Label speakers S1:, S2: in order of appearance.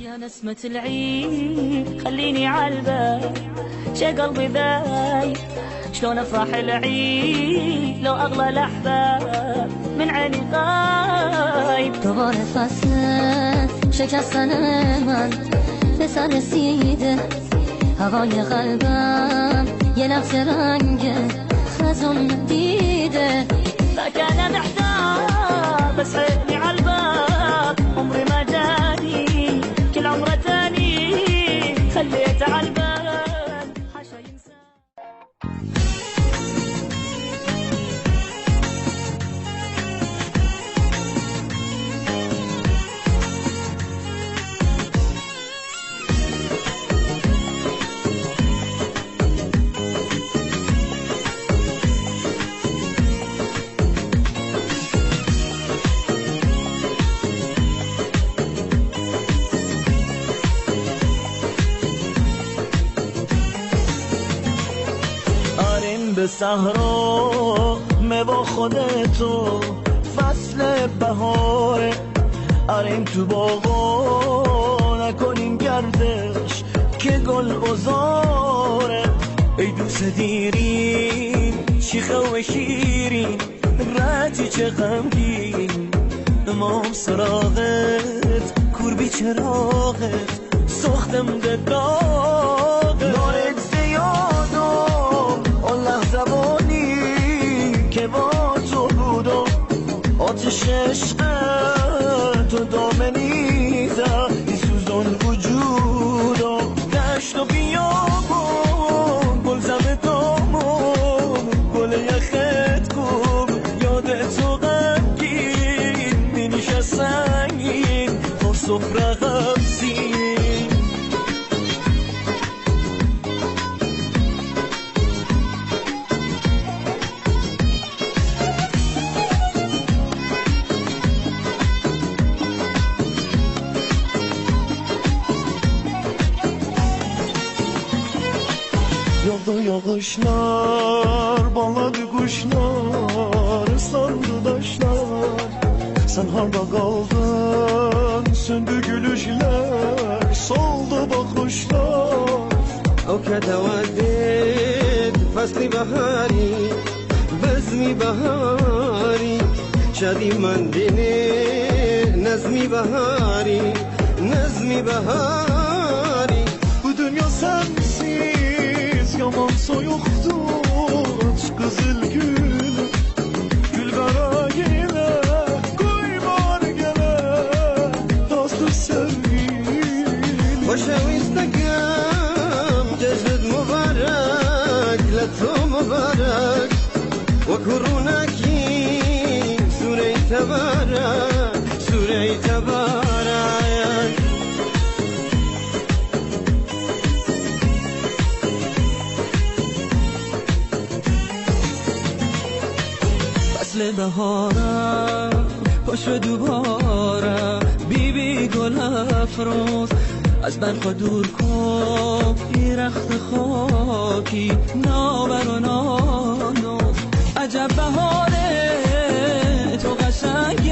S1: يا نسمة العيد خليني عالبال شي قلبي ذايب شلون افرح العيد لو اغلى الاحباب من عيني غايب.
S2: دوباره فصل شکستن من به سر رسیده، هوای قلبم یه لحظه رنگ خزون دیده.
S1: فكان محتار بس عيني عالباب عمري ما جاني كل عمره تاني خليته عالبال حاشا ينسى.
S3: به صحرا با خودتو فصل بهاره، آریم تو باغا نکنیم گردش که گل بزاره. ای دوست دیرین شیخه و شیرین رتی چه غمگین، امام سراغت کور بی چراغت سختم ده داغت. نارت زیادم اون لحظوانی که با تو بودم، آتش عشقت تو دامنیده این سوزان وجودم. دشت و بیابون گل زم دامون گل یخت کن یادت تو غمگین مینیشه سنگین تا سفره غمزین. Yolda yağışlar, bağladı kuşlar, ıslandı taşlar. Sen harda kaldın, söndü gülüşler, soldu bakışlar.
S4: او كتودد فصل بهاری بزمی بهاری شدی من دینه نظمی بهاری نظمی بهاری.
S3: Bu dünya sensiz yaman soyuktur, aç kızıl gül gül kara gele koymar gele dostur sevgilim.
S4: خوشویستگم جشنت مبارک لطو مبارک و کرونکی سوره تبارک سوره تبارک.
S3: فصل بهارم پشت دوباره بی بی گل افروز از برق دور کن یه رخت خاکی نابر و نانوز. عجب بهاره تو قشنگ